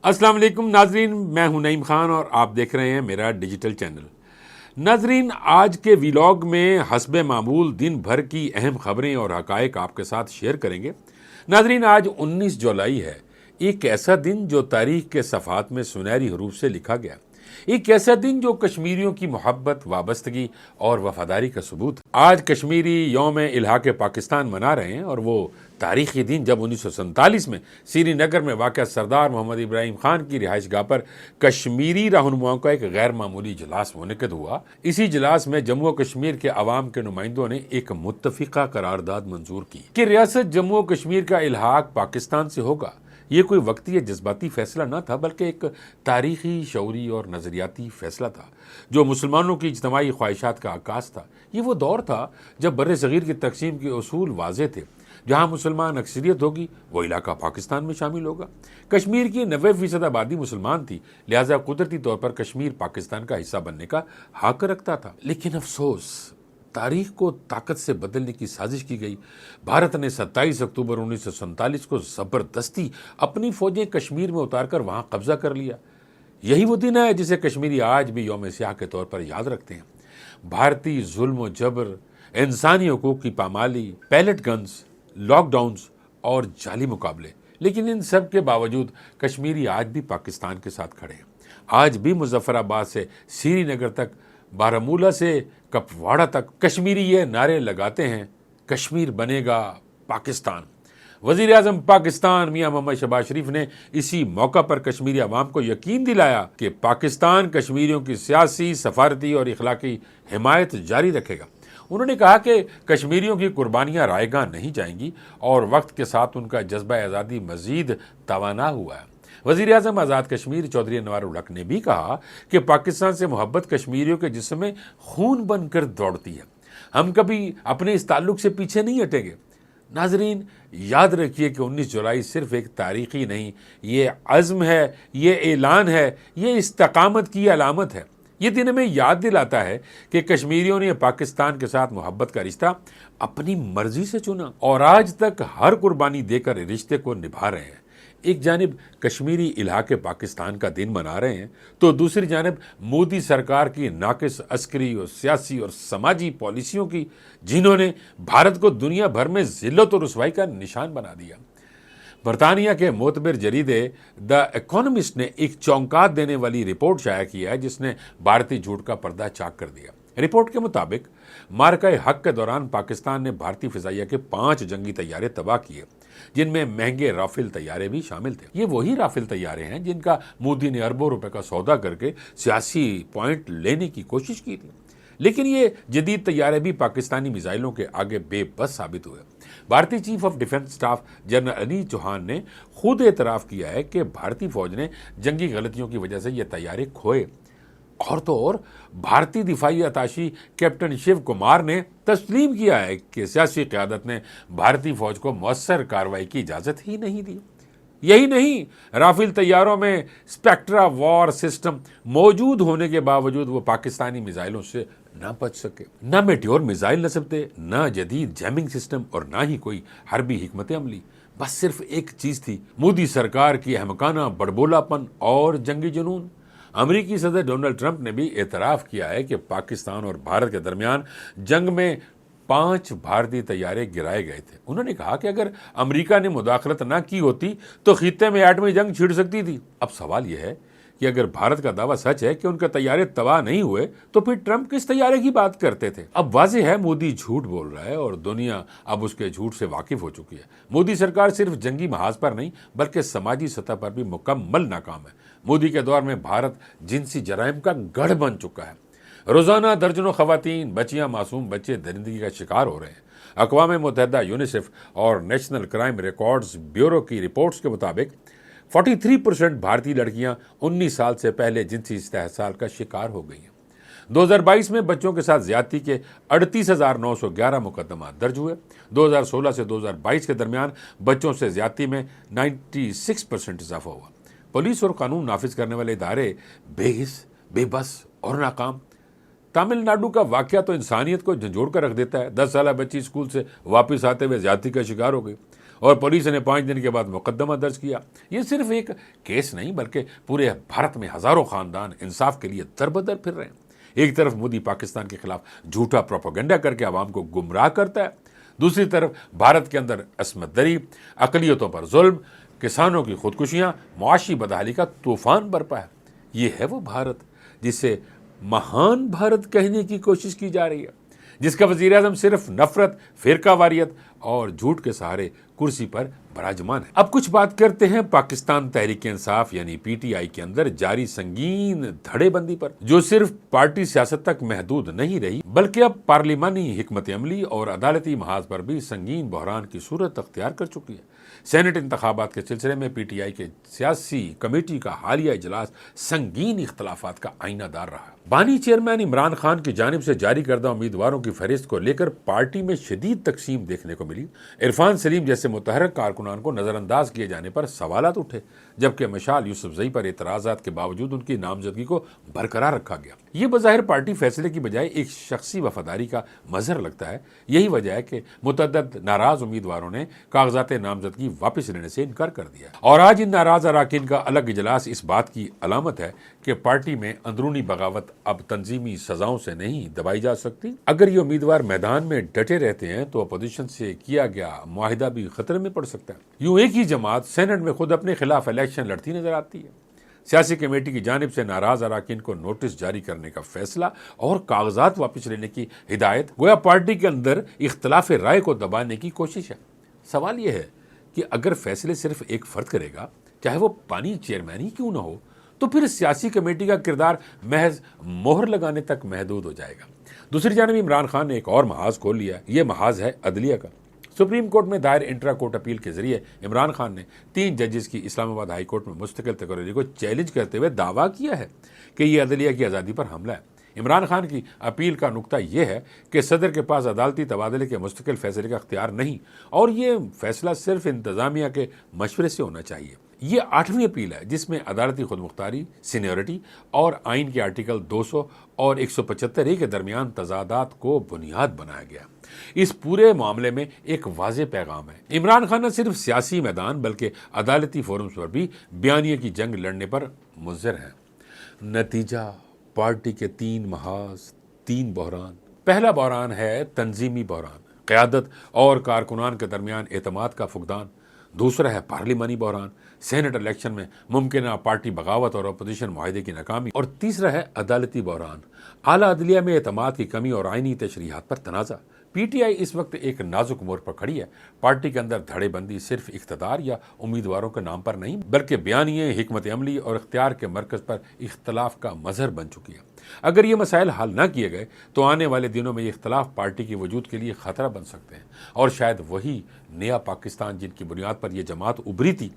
السلام علیکم ناظرین، میں ہوں نعیم خان اور آپ دیکھ رہے ہیں میرا ڈیجیٹل چینل۔ ناظرین، آج کے ویلاگ میں حسب معمول دن بھر کی اہم خبریں اور حقائق آپ کے ساتھ شیئر کریں گے۔ ناظرین، آج 19 جولائی ہے، ایک ایسا دن جو تاریخ کے صفحات میں سنہری حروف سے لکھا گیا، ایک ایسا دن جو کشمیریوں کی محبت، وابستگی اور وفاداری کا ثبوت ہے۔ آج کشمیری یوم الحاق پاکستان منا رہے ہیں، اور وہ تاریخی دن جب 1947 میں سری نگر میں واقع سردار محمد ابراہیم خان کی رہائش گاہ پر کشمیری رہنماؤں کا ایک غیر معمولی اجلاس منعقد ہوا۔ اسی اجلاس میں جموں و کشمیر کے عوام کے نمائندوں نے ایک متفقہ قرارداد منظور کی کہ ریاست جموں و کشمیر کا الحاق پاکستان سے ہوگا۔ یہ کوئی وقتی یا جذباتی فیصلہ نہ تھا، بلکہ ایک تاریخی، شعوری اور نظریاتی فیصلہ تھا جو مسلمانوں کی اجتماعی خواہشات کا عکاس تھا۔ یہ وہ دور تھا جب بر صغیر کی تقسیم کے اصول واضح تھے، جہاں مسلمان اکثریت ہوگی وہ علاقہ پاکستان میں شامل ہوگا۔ کشمیر کی 90% آبادی مسلمان تھی، لہٰذا قدرتی طور پر کشمیر پاکستان کا حصہ بننے کا حق رکھتا تھا۔ لیکن افسوس، تاریخ کو طاقت سے بدلنے کی سازش کی گئی۔ بھارت نے 27 اکتوبر 1947 کو زبردستی اپنی فوجیں کشمیر میں اتار کر وہاں قبضہ کر لیا۔ یہی وہ دن ہے جسے کشمیری آج بھی یوم سیاہ کے طور پر یاد رکھتے ہیں۔ بھارتی ظلم و جبر، انسانی حقوق کی پامالی، پیلٹ گنز، لاک ڈاؤنز اور جعلی مقابلے، لیکن ان سب کے باوجود کشمیری آج بھی پاکستان کے ساتھ کھڑے ہیں۔ آج بھی مظفر آباد سے سری نگر تک، بارہمولہ سے کپواڑہ تک کشمیری یہ نعرے لگاتے ہیں، کشمیر بنے گا پاکستان۔ وزیر اعظم پاکستان میاں محمد شہباز شریف نے اسی موقع پر کشمیری عوام کو یقین دلایا کہ پاکستان کشمیریوں کی سیاسی، سفارتی اور اخلاقی حمایت جاری رکھے گا۔ انہوں نے کہا کہ کشمیریوں کی قربانیاں رائے گاں نہیں جائیں گی، اور وقت کے ساتھ ان کا جذبہ آزادی مزید توانا ہوا ہے۔ وزیر اعظم آزاد کشمیر چودھری انوار الحق نے بھی کہا کہ پاکستان سے محبت کشمیریوں کے جسم میں خون بن کر دوڑتی ہے۔ ہم کبھی اپنے اس تعلق سے پیچھے نہیں ہٹیں گے۔ ناظرین، یاد رکھیے کہ 19 جولائی صرف ایک تاریخی نہیں، یہ عزم ہے، یہ اعلان ہے، یہ استقامت کی علامت ہے۔ یہ دن ہمیں یاد دلاتا ہے کہ کشمیریوں نے پاکستان کے ساتھ محبت کا رشتہ اپنی مرضی سے چنا، اور آج تک ہر قربانی دے کر رشتے کو نبھا رہے ہیں۔ ایک جانب کشمیری الحاق پاکستان کا دن منا رہے ہیں، تو دوسری جانب مودی سرکار کی ناقص عسکری اور سیاسی اور سماجی پالیسیوں کی، جنہوں نے بھارت کو دنیا بھر میں ذلت اور رسوائی کا نشان بنا دیا۔ برطانیہ کے معتبر جریدے دی اکانومسٹ نے ایک چونکا دینے والی رپورٹ شائع کی ہے، جس نے بھارتی جھوٹ کا پردہ چاک کر دیا۔ رپورٹ کے مطابق معرکہ حق کے دوران پاکستان نے بھارتی فضائیہ کے 5 جنگی طیارے تباہ کیے، جن میں مہنگے رافیل طیارے بھی شامل تھے۔ یہ وہی رافیل طیارے ہیں جن کا مودی نے اربوں روپے کا سودا کر کے سیاسی پوائنٹ لینے کی کوشش کی تھی۔ لیکن یہ جدید طیارے بھی پاکستانی میزائلوں کے آگے بے بس ثابت ہوئے۔ بھارتی chief of defence staff general Anil Chauhan نے خود اعتراف کیا ہے کہ بھارتی فوج نے جنگی غلطیوں کی وجہ سے یہ طیارے کھوئے، اور تو اور بھارتی دفاعی اتاشی کیپٹن شیو کمار نے تسلیم کیا ہے کہ سیاسی قیادت نے بھارتی فوج کو مؤثر کارروائی کی اجازت ہی نہیں دی۔ یہی نہیں، رافیل طیاروں میں اسپیکٹرا وار سسٹم موجود ہونے کے باوجود وہ پاکستانی میزائلوں سے نہ بچ سکے۔ نہ میٹیور میزائل نصب تھے، نہ جدید جیمنگ سسٹم، اور نہ ہی کوئی حربی حکمت عملی۔ بس صرف ایک چیز تھی، مودی سرکار کی احمقانہ بڑبولا پن اور جنگی جنون۔ امریکی صدر ڈونلڈ ٹرمپ نے بھی اعتراف کیا ہے کہ پاکستان اور بھارت کے درمیان جنگ میں 5 بھارتی طیارے گرائے گئے تھے۔ انہوں نے کہا کہ اگر امریکہ نے مداخلت نہ کی ہوتی تو خطے میں ایٹمی جنگ چھڑ سکتی تھی۔ اب سوال یہ ہے کہ اگر بھارت کا دعویٰ سچ ہے کہ ان کے طیارے تباہ نہیں ہوئے، تو پھر ٹرمپ کس طیارے کی بات کرتے تھے؟ اب واضح ہے مودی جھوٹ بول رہا ہے، اور دنیا اب اس کے جھوٹ سے واقف ہو چکی ہے۔ مودی سرکار صرف جنگی محاذ پر نہیں بلکہ سماجی سطح پر بھی مکمل ناکام ہے۔ مودی کے دور میں بھارت جنسی جرائم کا گڑھ بن چکا ہے۔ روزانہ درجنوں خواتین، بچیاں، معصوم بچے درندگی کا شکار ہو رہے ہیں۔ اقوام متحدہ، یونیسیف اور نیشنل کرائم ریکارڈز بیورو کی رپورٹس کے مطابق 43% بھارتی لڑکیاں 19 سال سے پہلے جنسی استحصال کا شکار ہو گئی ہیں۔ 2022 میں بچوں کے ساتھ زیادتی کے 38,911 مقدمات درج ہوئے۔ 2016 سے 2022 کے درمیان بچوں سے زیادتی میں 96% اضافہ ہوا۔ پولیس اور قانون نافذ کرنے والے ادارے بے حس، بے بس اور ناکام۔ تامل ناڈو کا واقعہ تو انسانیت کو جھنجھوڑ کر رکھ دیتا ہے۔ 10 سالہ بچی اسکول سے واپس آتے ہوئے زیادتی کا شکار ہو گئی، اور پولیس نے 5 دن کے بعد مقدمہ درج کیا۔ یہ صرف ایک کیس نہیں بلکہ پورے بھارت میں ہزاروں خاندان انصاف کے لیے در بدر پھر رہے ہیں۔ ایک طرف مودی پاکستان کے خلاف جھوٹا پروپیگنڈا کر کے عوام کو گمراہ کرتا ہے، دوسری طرف بھارت کے اندر عصمت دری، اقلیتوں پر ظلم، کسانوں کی خودکشیاں، معاشی بدحالی کا طوفان برپا ہے۔ یہ ہے وہ بھارت جسے مہان بھارت کہنے کی کوشش کی جا رہی ہے، جس کا وزیر اعظم صرف نفرت، فرقہ واریت اور جھوٹ کے سہارے کرسی پر براجمان ہے۔ اب کچھ بات کرتے ہیں پاکستان تحریک انصاف یعنی پی ٹی آئی کے اندر جاری سنگین دھڑے بندی پر، جو صرف پارٹی سیاست تک محدود نہیں رہی بلکہ اب پارلیمانی حکمت عملی اور عدالتی محاذ پر بھی سنگین بحران کی صورت اختیار کر چکی ہے۔ سینٹ انتخابات کے سلسلے میں پی ٹی آئی کے سیاسی کمیٹی کا حالیہ اجلاس سنگین اختلافات کا آئینہ دار رہا۔ بانی چیئرمین عمران خان کی جانب سے جاری کردہ امیدواروں کی فہرست کو لے کر پارٹی میں شدید تقسیم دیکھنے کو ملی۔ عرفان سلیم جیسے متحرک کارکنان کو نظر انداز کیے جانے پر سوالات اٹھے، جبکہ مشال یوسف زئی پر اعتراضات کے باوجود ان کی نامزدگی کو برقرار رکھا گیا۔ یہ بظاہر پارٹی فیصلے کی بجائے ایک شخصی وفاداری کا مظہر لگتا ہے۔ یہی وجہ ہے کہ متعدد ناراض امیدواروں نے کاغذات نامزدگی واپس لینے سے انکار کر دیا، اور آج ان ناراض اراکین کا الگ اجلاس اس بات کی علامت ہے کہ پارٹی میں اندرونی بغاوت اب تنظیمی سزاؤں سے نہیں دبائی جا سکتی۔ اگر یہ امیدوار میدان میں ڈٹے رہتے ہیں تو اپوزیشن سے کیا گیا معاہدہ بھی خطرے میں پڑ سکتا ہے۔ یوں ایک ہی جماعت سینٹ میں خود اپنے خلاف الیکشن لڑتی نظر آتی ہے۔ سیاسی کمیٹی کی جانب سے ناراض اراکین کو نوٹس جاری کرنے کا فیصلہ اور کاغذات واپس لینے کی ہدایت گویا پارٹی کے اندر اختلاف رائے کو دبانے کی کوشش ہے۔ سوال یہ ہے کہ اگر فیصلے صرف ایک فرد کرے گا، چاہے وہ بانی چیئرمین ہی کیوں نہ ہو، تو پھر سیاسی کمیٹی کا کردار محض مہر لگانے تک محدود ہو جائے گا۔ دوسری جانب عمران خان نے ایک اور محاذ کھول لیا ہے۔ یہ محاذ ہے عدلیہ کا۔ سپریم کورٹ میں دائر انٹرا کورٹ اپیل کے ذریعے عمران خان نے 3 ججز کی اسلام آباد ہائی کورٹ میں مستقل تقرری کو چیلنج کرتے ہوئے دعویٰ کیا ہے کہ یہ عدلیہ کی آزادی پر حملہ ہے۔ عمران خان کی اپیل کا نقطہ یہ ہے کہ صدر کے پاس عدالتی تبادلے کے مستقل فیصلے کا اختیار نہیں، اور یہ فیصلہ صرف انتظامیہ کے مشورے سے ہونا چاہیے۔ یہ 8ویں اپیل ہے جس میں عدالتی خود مختاری، سینیورٹی اور آئین کے آرٹیکل 200 اور 175 کے درمیان تضادات کو بنیاد بنایا گیا۔ اس پورے معاملے میں ایک واضح پیغام ہے۔ عمران خان نہ صرف سیاسی میدان بلکہ عدالتی فورمز پر بھی بیانیے کی جنگ لڑنے پر مضر ہیں۔ نتیجہ پارٹی کے 3 محاذ، 3 بحران۔ پہلا بحران ہے تنظیمی بحران، قیادت اور کارکنان کے درمیان اعتماد کا فقدان۔ دوسرا ہے پارلیمانی بحران، سینٹ الیکشن میں ممکنہ پارٹی بغاوت اور اپوزیشن معاہدے کی ناکامی۔ اور تیسرا ہے عدالتی بحران، اعلیٰ عدلیہ میں اعتماد کی کمی اور آئینی تشریحات پر تنازع۔ پی ٹی آئی اس وقت ایک نازک موڑ پر کھڑی ہے۔ پارٹی کے اندر دھڑے بندی صرف اقتدار یا امیدواروں کے نام پر نہیں بلکہ بیانیے، حکمت عملی اور اختیار کے مرکز پر اختلاف کا مظہر بن چکی ہے۔ اگر یہ مسائل حل نہ کیے گئے تو آنے والے دنوں میں یہ اختلاف پارٹی کے وجود کے لیے خطرہ بن سکتے ہیں، اور شاید وہی نیا پاکستان جن کی بنیاد پر یہ جماعت ابھری تھی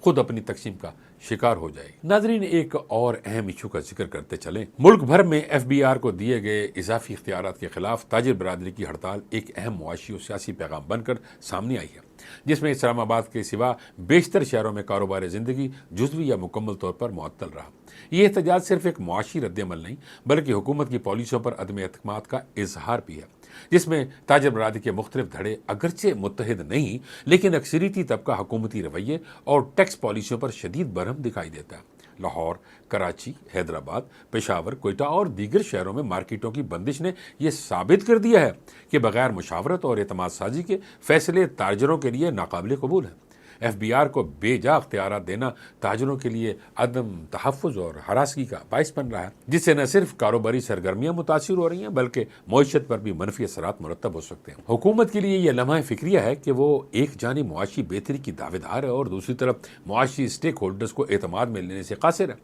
خود اپنی تقسیم کا شکار ہو جائے گی۔ ناظرین، ایک اور اہم ایشو کا ذکر کرتے چلیں۔ ملک بھر میں ایف بی آر کو دیے گئے اضافی اختیارات کے خلاف تاجر برادری کی ہڑتال ایک اہم معاشی اور سیاسی پیغام بن کر سامنے آئی ہے، جس میں اسلام آباد کے سوا بیشتر شہروں میں کاروبار زندگی جزوی یا مکمل طور پر معطل رہا۔ یہ احتجاج صرف ایک معاشی رد عمل نہیں بلکہ حکومت کی پالیسیوں پر عدم اعتماد کا اظہار بھی ہے، جس میں تاجر برادری کے مختلف دھڑے اگرچہ متحد نہیں لیکن اکثریتی طبقہ حکومتی رویے اور ٹیکس پالیسیوں پر شدید برہم دکھائی دیتا ہے۔ لاہور، کراچی، حیدرآباد، پشاور، کوئٹہ اور دیگر شہروں میں مارکیٹوں کی بندش نے یہ ثابت کر دیا ہے کہ بغیر مشاورت اور اعتماد سازی کے فیصلے تاجروں کے لیے ناقابل قبول ہیں۔ ایف بی آر کو بے جا اختیارات دینا تاجروں کے لیے عدم تحفظ اور ہراسگی کا باعث بن رہا ہے، جس سے نہ صرف کاروباری سرگرمیاں متاثر ہو رہی ہیں بلکہ معیشت پر بھی منفی اثرات مرتب ہو سکتے ہیں۔ حکومت کے لیے یہ لمحہ فکریہ ہے کہ وہ ایک جانب معاشی بہتری کی دعوے دار ہے اور دوسری طرف معاشی اسٹیک ہولڈرز کو اعتماد میں لینے سے قاصر ہے۔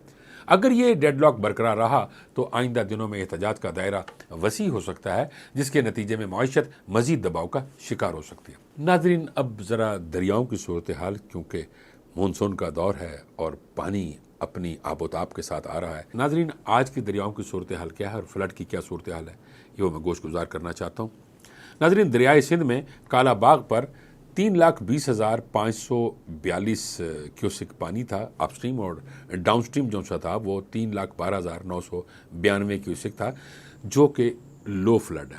اگر یہ ڈیڈ لاک برقرار رہا تو آئندہ دنوں میں احتجاج کا دائرہ وسیع ہو سکتا ہے، جس کے نتیجے میں معیشت مزید دباؤ کا شکار ہو سکتی ہے۔ ناظرین، اب ذرا دریاؤں کی صورتحال، کیونکہ مونسون کا دور ہے اور پانی اپنی آب و تاب کے ساتھ آ رہا ہے۔ ناظرین، آج کی دریاؤں کی صورتحال کیا ہے اور فلڈ کی کیا صورتحال ہے، یہ میں گوش گزار کرنا چاہتا ہوں۔ ناظرین، دریائے سندھ میں کالا باغ پر 3,20,542 کیوسک پانی تھا اپ سٹریم، اور ڈاؤن سٹریم جو سا تھا وہ 3,12,992 کیوسک تھا، جو کہ لو فلڈ ہے۔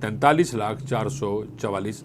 43,444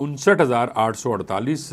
59,848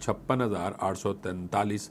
56,843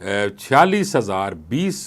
46,020